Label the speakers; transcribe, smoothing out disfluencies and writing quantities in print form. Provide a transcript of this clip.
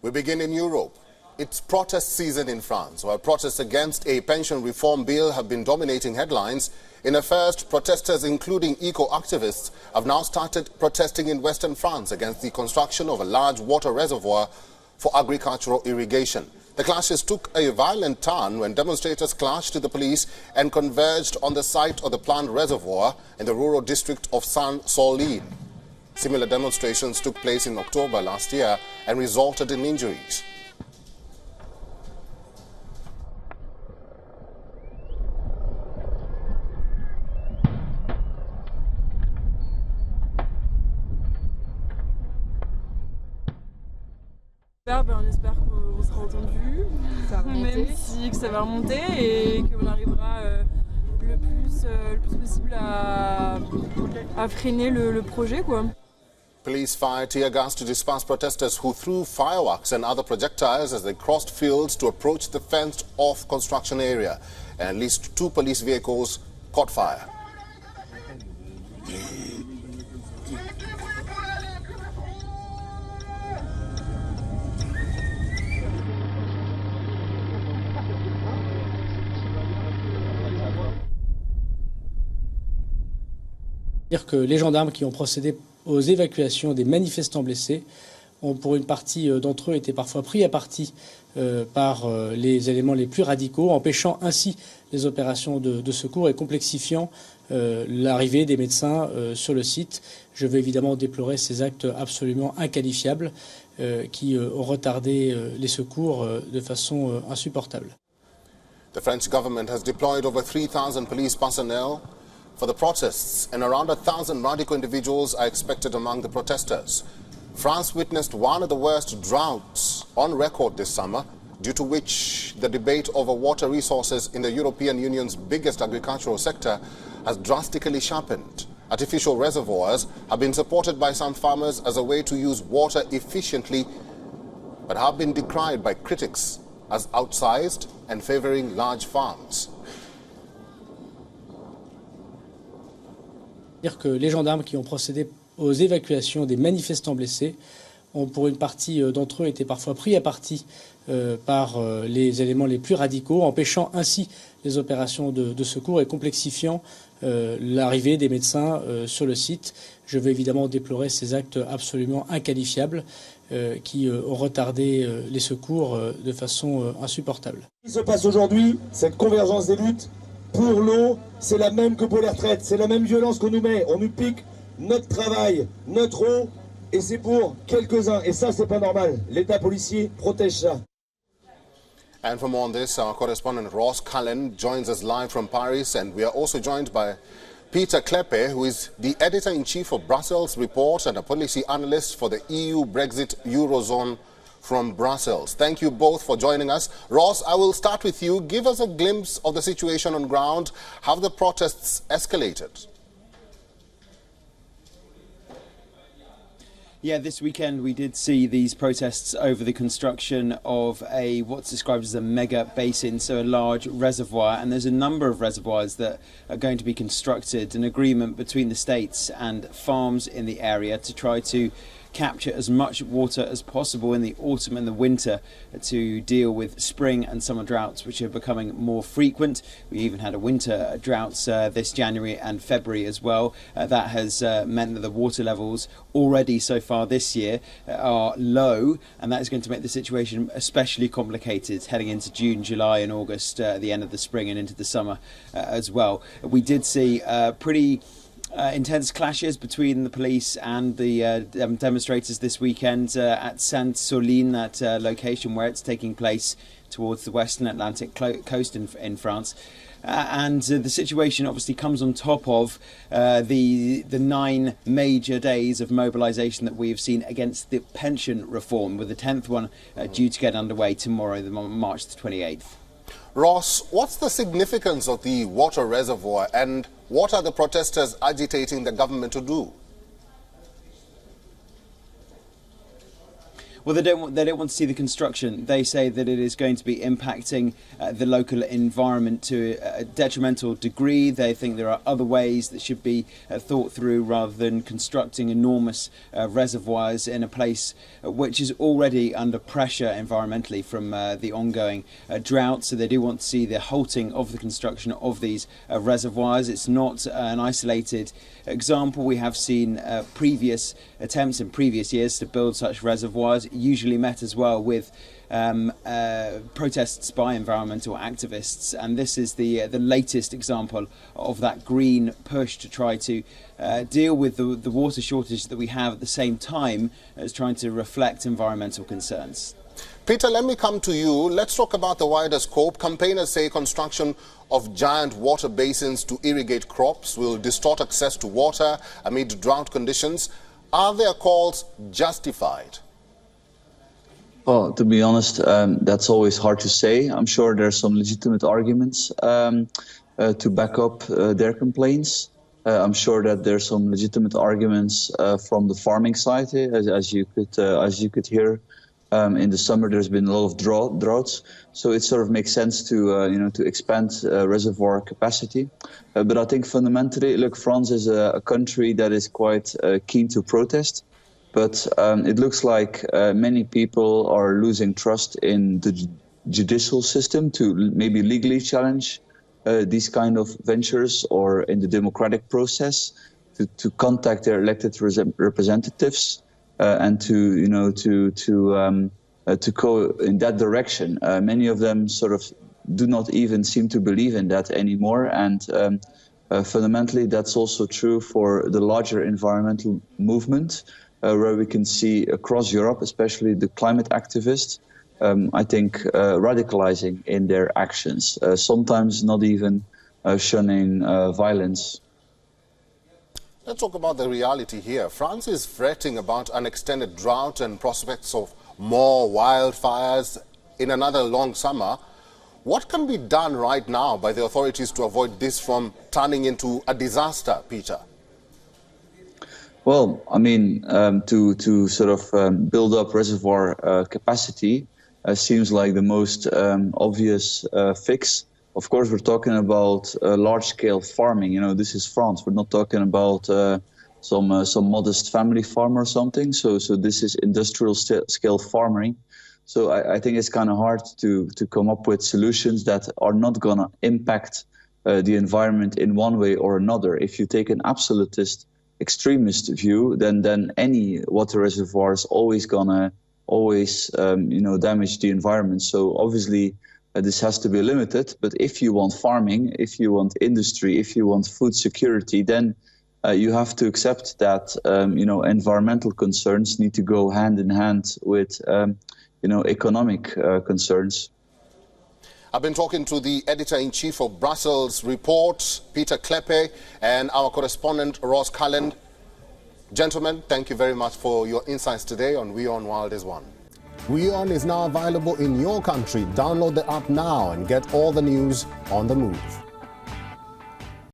Speaker 1: We begin in Europe. It's protest season in France, while protests against a pension reform bill have been dominating headlines. In a first, protesters, including eco-activists, have now started protesting in western France against the construction of a large water reservoir for agricultural irrigation. The clashes took a violent turn when demonstrators clashed with the police and converged on the site of the planned reservoir in the rural district of Sainte-Soline. Similar demonstrations took place in October last year and resulted in injuries.
Speaker 2: On espère qu'on sera entendu, même si que ça va remonter et qu'on arrivera le plus possible à freiner le projet, quoi.
Speaker 1: Police fired tear gas to disperse protesters who threw fireworks and other projectiles as they crossed fields to approach the fenced-off construction area. And at least 2 police vehicles caught fire.
Speaker 3: Dire que les gendarmes qui ont procédé aux évacuations des manifestants blessés ont, pour une partie d'entre eux, été parfois pris à partie par les éléments les plus radicaux, empêchant ainsi les opérations de secours et complexifiant l'arrivée des médecins sur le site. Je veux évidemment déplorer ces actes absolument inqualifiables qui ont retardé les secours de façon insupportable.
Speaker 1: The French government has deployed over 3,000 police personnel for the protests, and around 1,000 radical individuals are expected among the protesters. France witnessed one of the worst droughts on record this summer, due to which the debate over water resources in the European Union's biggest agricultural sector has drastically sharpened. Artificial reservoirs have been supported by some farmers as a way to use water efficiently, but have been decried by critics as outsized and favoring large farms.
Speaker 3: Dire que les gendarmes qui ont procédé aux évacuations des manifestants blessés ont, pour une partie d'entre eux, été parfois pris à partie par les éléments les plus radicaux, empêchant ainsi les opérations de secours et complexifiant l'arrivée des médecins sur le site. Je veux évidemment déplorer ces actes absolument inqualifiables qui ont retardé les secours de façon insupportable.
Speaker 4: Ce qui se passe aujourd'hui, cette convergence des luttes pour l'eau, c'est la même que pour les retraites, c'est la même violence qu'on nous met, on nous pique notre travail, notre eau, et c'est pour quelques-uns, et ça c'est pas normal, l'État policier protège ça.
Speaker 1: And for more on this, our correspondent Ross Cullen joins us live from Paris, and we are also joined by Peter Kleppe, who is the editor-in-chief of Brussels Report and a policy analyst for the EU Brexit Eurozone from Brussels. Thank you both for joining us. Ross, I will start with you. Give us a glimpse of the situation on ground. Have the protests escalated?
Speaker 5: Yeah, this weekend we did see these protests over the construction of what's described as a mega basin, so a large reservoir, and there's a number of reservoirs that are going to be constructed, an agreement between the states and farms in the area to try to capture as much water as possible in the autumn and the winter to deal with spring and summer droughts, which are becoming more frequent. We even had a winter droughts this January and February as well. That has meant that the water levels already so far this year are low, and that is going to make the situation especially complicated heading into June, July and August, at the end of the spring and into the summer as well. We did see pretty intense clashes between the police and the demonstrators this weekend at Sainte-Soline, that location where it's taking place towards the western Atlantic coast in France. And the situation obviously comes on top of the 9 major days of mobilisation that we've seen against the pension reform, with the 10th one due to get underway tomorrow, March the 28th.
Speaker 1: Ross, what's the significance of the water reservoir, and what are the protesters agitating the government to do?
Speaker 5: Well, they don't want to see the construction. They say that it is going to be impacting the local environment to a detrimental degree. They think there are other ways that should be thought through rather than constructing enormous reservoirs in a place which is already under pressure environmentally from the ongoing drought. So they do want to see the halting of the construction of these reservoirs. It's not an isolated example. We have seen previous attempts in previous years to build such reservoirs, usually met as well with protests by environmental activists, and this is the latest example of that green push to try to deal with the water shortage that we have at the same time as trying to reflect environmental concerns.
Speaker 1: Peter, let me come to you. Let's talk about the wider scope. Campaigners say construction of giant water basins to irrigate crops will distort access to water amid drought conditions. Are their calls justified?
Speaker 6: Well, to be honest, that's always hard to say. I'm sure there's some legitimate arguments to back up their complaints. I'm sure that there's some legitimate arguments from the farming side, as you could hear. In the summer, there's been a lot of droughts, so it sort of makes sense to to expand reservoir capacity. But I think fundamentally, look, France is a country that is quite keen to protest. But it looks like many people are losing trust in the judicial system to maybe legally challenge these kind of ventures, or in the democratic process to contact their elected representatives and to go in that direction. Many of them sort of do not even seem to believe in that anymore, and fundamentally that's also true for the larger environmental movement. Where we can see across Europe, especially the climate activists, I think radicalizing in their actions, sometimes not even shunning violence.
Speaker 1: Let's talk about the reality here. France is fretting about an extended drought and prospects of more wildfires in another long summer. What can be done right now by the authorities to avoid this from turning into a disaster, Peter?
Speaker 6: Well, I mean, to sort of build up reservoir capacity seems like the most obvious fix. Of course, we're talking about large-scale farming. You know, this is France. We're not talking about some modest family farm or something. So this is industrial-scale farming. So I think it's kind of hard to come up with solutions that are not going to impact the environment in one way or another. If you take an absolutist extremist view, then any water reservoir is always gonna damage the environment. So obviously this has to be limited. But if you want farming, if you want industry, if you want food security, then you have to accept that environmental concerns need to go hand in hand with economic concerns.
Speaker 1: I've been talking to the editor-in-chief of Brussels Report, Peter Kleppe, and our correspondent, Ross Cullen. Gentlemen, thank you very much for your insights today on WION World is One. WION is now available in your country. Download the app now and get all the news on the move.